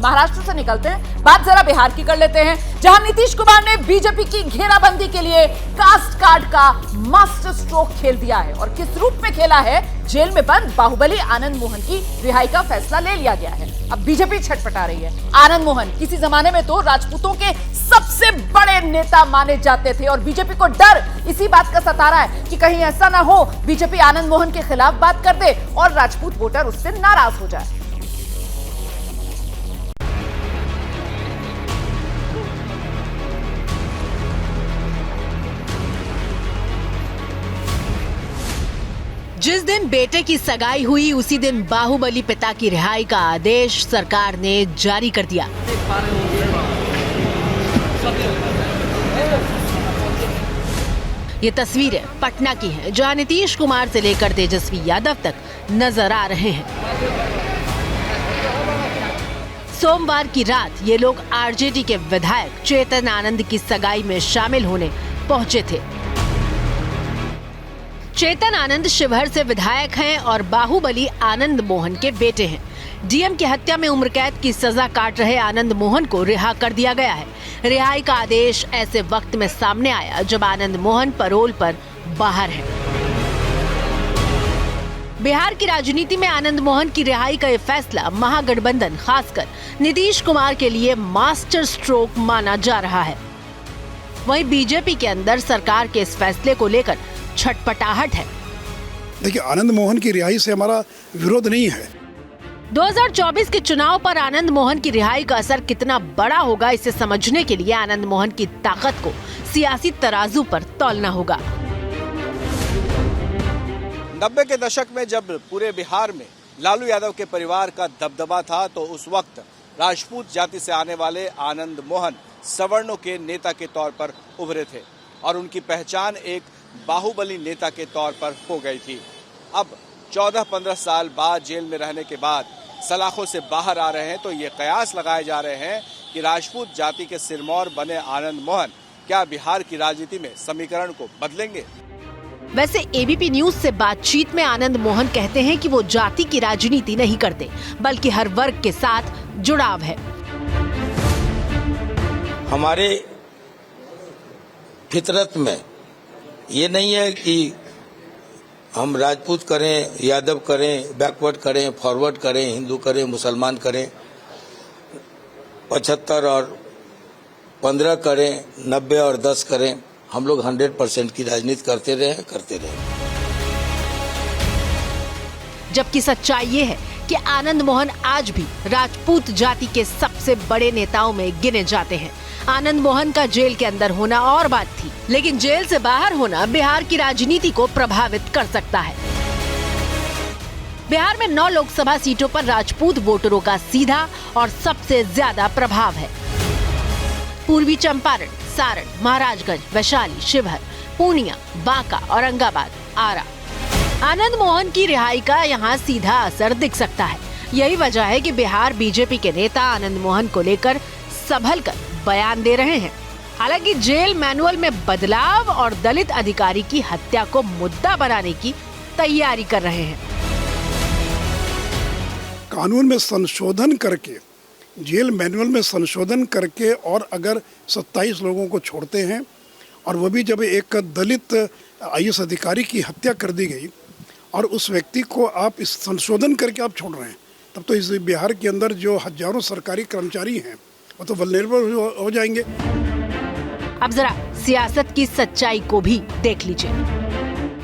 महाराष्ट्र से निकलते हैं, बात जरा बिहार की कर लेते हैं, जहां नीतीश कुमार ने बीजेपी की घेराबंदी के लिए कास्ट कार्ड का मास्टर स्ट्रोक खेल दिया है। और किस रूप में खेला है? जेल में बंद बाहुबली आनंद मोहन की रिहाई का फैसला ले लिया गया है। अब बीजेपी छटपटा रही है। आनंद मोहन किसी जमाने में तो राजपूतों के सबसे बड़े नेता माने जाते थे और बीजेपी को डर इसी बात का सता रहा है कि कहीं ऐसा ना हो बीजेपी आनंद मोहन के खिलाफ बात कर दे और राजपूत वोटर उससे नाराज हो जाए। जिस दिन बेटे की सगाई हुई उसी दिन बाहुबली पिता की रिहाई का आदेश सरकार ने जारी कर दिया। ये तस्वीरें पटना की हैं, जहां नीतीश कुमार से लेकर तेजस्वी यादव तक नजर आ रहे हैं। सोमवार की रात ये लोग आरजेडी के विधायक चेतन आनंद की सगाई में शामिल होने पहुंचे थे। चेतन आनंद शिवहर से विधायक हैं और बाहुबली आनंद मोहन के बेटे हैं। डीएम की हत्या में उम्र कैद की सजा काट रहे आनंद मोहन को रिहा कर दिया गया है। रिहाई का आदेश ऐसे वक्त में सामने आया जब आनंद मोहन पैरोल पर बाहर है। बिहार की राजनीति में आनंद मोहन की रिहाई का ये फैसला महागठबंधन खासकर नीतीश कुमार के लिए मास्टर स्ट्रोक माना जा रहा है। वहीं बीजेपी के अंदर सरकार के इस फैसले को लेकर छटपटाहट है। देखिए, आनंद मोहन की रिहाई से हमारा विरोध नहीं है। 2024 के चुनाव पर आनंद मोहन की रिहाई का असर कितना बड़ा होगा, इसे समझने के लिए आनंद मोहन की ताकत को सियासी तराजू पर तौलना होगा। 90 के दशक में जब पूरे बिहार में लालू यादव के परिवार का दबदबा था तो उस वक्त राजपूत जाति से आने वाले आनंद मोहन सवर्णों के नेता के तौर पर उभरे थे और उनकी पहचान एक बाहुबली नेता के तौर पर हो गई थी। अब 14-15 साल बाद जेल में रहने के बाद सलाखों से बाहर आ रहे हैं तो ये कयास लगाए जा रहे हैं कि राजपूत जाति के सिरमौर बने आनंद मोहन क्या बिहार की राजनीति में समीकरण को बदलेंगे? वैसे एबीपी न्यूज से बातचीत में आनंद मोहन कहते हैं कि वो जाति की राजनीति नहीं करते बल्कि हर वर्ग के साथ जुड़ाव है। हमारे फितरत में ये नहीं है कि हम राजपूत करें, यादव करें, बैकवर्ड करें, फॉरवर्ड करें, हिंदू करें, मुसलमान करें, 75 और 15 करें, 90 और 10 करें। हम लोग 100% की राजनीति करते रहे। जबकि सच्चाई ये है कि आनंद मोहन आज भी राजपूत जाति के सबसे बड़े नेताओं में गिने जाते हैं। आनंद मोहन का जेल के अंदर होना और बात थी, लेकिन जेल से बाहर होना बिहार की राजनीति को प्रभावित कर सकता है। बिहार में 9 लोकसभा सीटों पर राजपूत वोटरों का सीधा और सबसे ज्यादा प्रभाव है। पूर्वी चंपारण, सारण, महाराजगंज, वैशाली, शिवहर, पूर्णिया, बांका, औरंगाबाद, आरा। आनंद मोहन की रिहाई का यहाँ सीधा असर दिख सकता है। यही वजह है कि बिहार बीजेपी के नेता आनंद मोहन को लेकर संभल कर बयान दे रहे हैं। हालांकि जेल मैनुअल में बदलाव और दलित अधिकारी की हत्या को मुद्दा बनाने की तैयारी कर रहे हैं। कानून में संशोधन करके, जेल मैनुअल में संशोधन करके और अगर 27 लोगों को छोड़ते हैं और वो भी जब एक दलित आईएएस अधिकारी की हत्या कर दी गई और उस व्यक्ति को आप इस संशोधन करके आप छोड़ रहे हैं, तब तो इस बिहार के अंदर जो हजारों सरकारी कर्मचारी हैं वो तो वल्नरेबल हो जाएंगे। अब जरा सियासत की सच्चाई को भी देख लीजिए।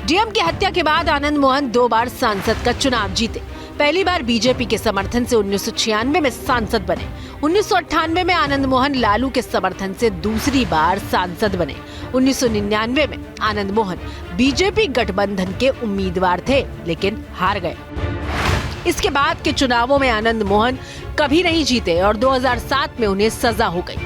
डीएम की हत्या के बाद आनंद मोहन 2 बार सांसद का चुनाव जीते। पहली बार बीजेपी के समर्थन से 1996 में सांसद बने। 1998 में आनंद मोहन लालू के समर्थन से दूसरी बार सांसद बने। 1999 में आनंद मोहन बीजेपी गठबंधन के उम्मीदवार थे लेकिन हार गए। इसके बाद के चुनावों में आनंद मोहन कभी नहीं जीते और 2007 में उन्हें सजा हो गई।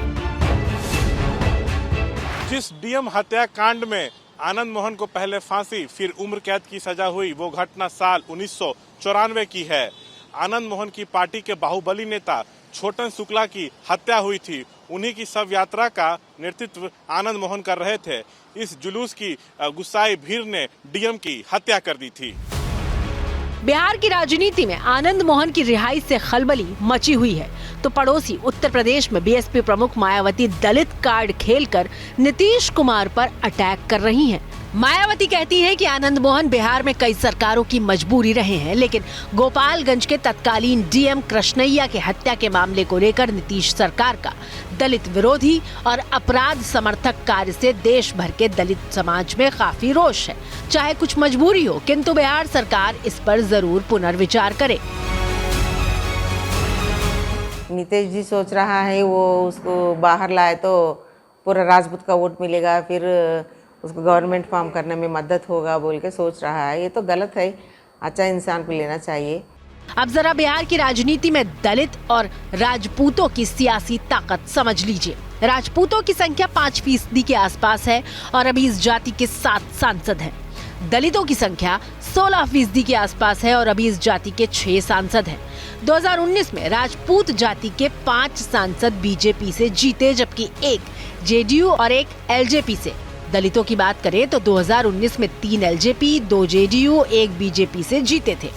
जिस डीएम हत्याकांड में आनंद मोहन को पहले फांसी फिर उम्र कैद की सजा हुई, वो घटना साल 1994 की है। आनंद मोहन की पार्टी के बाहुबली नेता छोटन शुक्ला की हत्या हुई थी। उन्हीं की शव यात्रा का नेतृत्व आनंद मोहन कर रहे थे। इस जुलूस की गुस्साई भीड़ ने डीएम की हत्या कर दी थी। बिहार की राजनीति में आनंद मोहन की रिहाई से खलबली मची हुई है, तो पड़ोसी उत्तर प्रदेश में बीएसपी प्रमुख मायावती दलित कार्ड खेलकर नीतीश कुमार पर अटैक कर रही हैं। मायावती कहती हैं कि आनंद मोहन बिहार में कई सरकारों की मजबूरी रहे हैं, लेकिन गोपालगंज के तत्कालीन डीएम कृष्णैया के हत्या के मामले को लेकर नीतीश सरकार का दलित विरोधी और अपराध समर्थक कार्य से देश भर के दलित समाज में काफी रोष है। चाहे कुछ मजबूरी हो, किंतु बिहार सरकार इस पर जरूर पुनर्विचार करे। नीतीश जी सोच रहा है वो उसको बाहर लाए तो पूरा राजपूत का वोट मिलेगा, फिर उसको गवर्नमेंट फॉर्म करने में मदद होगा बोल के सोच रहा है। ये तो गलत है, अच्छा इंसान को लेना चाहिए। अब जरा बिहार की राजनीति में दलित और राजपूतों की सियासी ताकत समझ लीजिए। राजपूतों की संख्या 5% के आसपास है और अभी इस जाति के 7 सांसद हैं। दलितों की संख्या 16% के आसपास है और अभी इस जाति के 6 सांसद हैं। 2019 में राजपूत जाति के 5 सांसद बीजेपी से जीते, जबकि एक जेडीयू और एक एलजेपी से। दलितों की बात करें तो 2019 में 3 एलजेपी, 2 जेडीयू, 1 बीजेपी से जीते थे।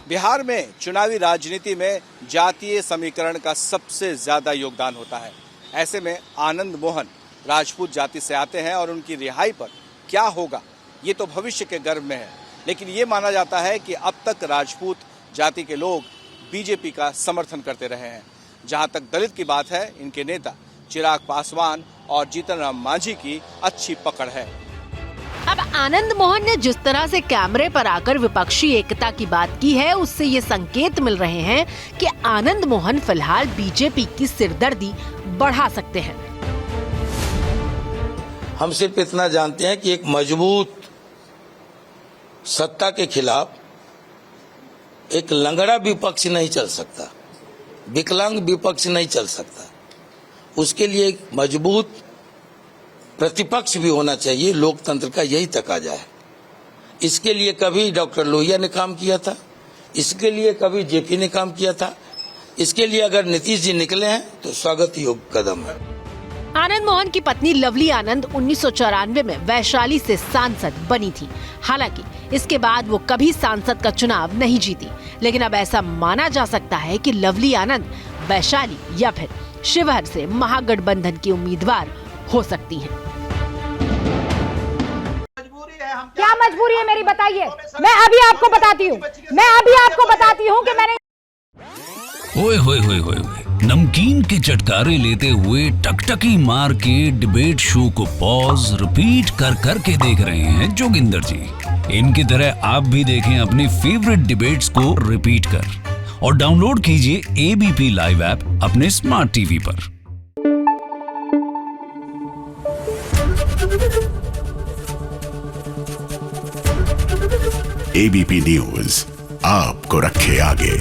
बिहार में चुनावी राजनीति में जातीय समीकरण का सबसे ज्यादा योगदान होता है। ऐसे में आनंद मोहन राजपूत जाति से आते हैं और उनकी रिहाई पर क्या होगा ये तो भविष्य के गर्भ में है, लेकिन ये माना जाता है कि अब तक राजपूत जाति के लोग बीजेपी का समर्थन करते रहे हैं। जहां तक दलित की बात है, इनके नेता चिराग पासवान और जीतन राम मांझी की अच्छी पकड़ है। अब आनंद मोहन ने जिस तरह से कैमरे पर आकर विपक्षी एकता की बात की है, उससे ये संकेत मिल रहे हैं कि आनंद मोहन फिलहाल बीजेपी की सिरदर्दी बढ़ा सकते हैं। हम सिर्फ इतना जानते हैं कि एक मजबूत सत्ता के खिलाफ एक लंगड़ा विपक्ष नहीं चल सकता, विकलांग विपक्ष नहीं चल सकता। उसके लिए एक मजबूत प्रतिपक्ष भी होना चाहिए। लोकतंत्र का यही तकाजा है। इसके लिए कभी डॉक्टर लोहिया ने काम किया था, इसके लिए कभी जेपी ने काम किया था। इसके लिए अगर नीतीश जी निकले हैं तो स्वागत योग्य कदम है। आनंद मोहन की पत्नी लवली आनंद 1994 में वैशाली से सांसद बनी थी। हालांकि इसके बाद वो कभी सांसद का चुनाव नहीं जीती, लेकिन अब ऐसा माना जा सकता है कि लवली आनंद वैशाली या फिर शिवहर से महागठबंधन की उम्मीदवार हो सकती हैं। क्या मजबूरी है मेरी, बताइए। मैं अभी आपको बताती हूँ कि मैंने ओए होए होए होए नमकीन के चटकारे लेते हुए टकटकी मार के डिबेट शो को पॉज रिपीट कर करके देख रहे हैं जोगिंदर जी। इनकी तरह आप भी देखें अपनी फेवरेट डिबेट्स को रिपीट कर और डाउनलोड कीजिए एबीपी लाइव ऐप अपने स्मार्ट टीवी पर। एबीपी न्यूज आपको रखे आगे।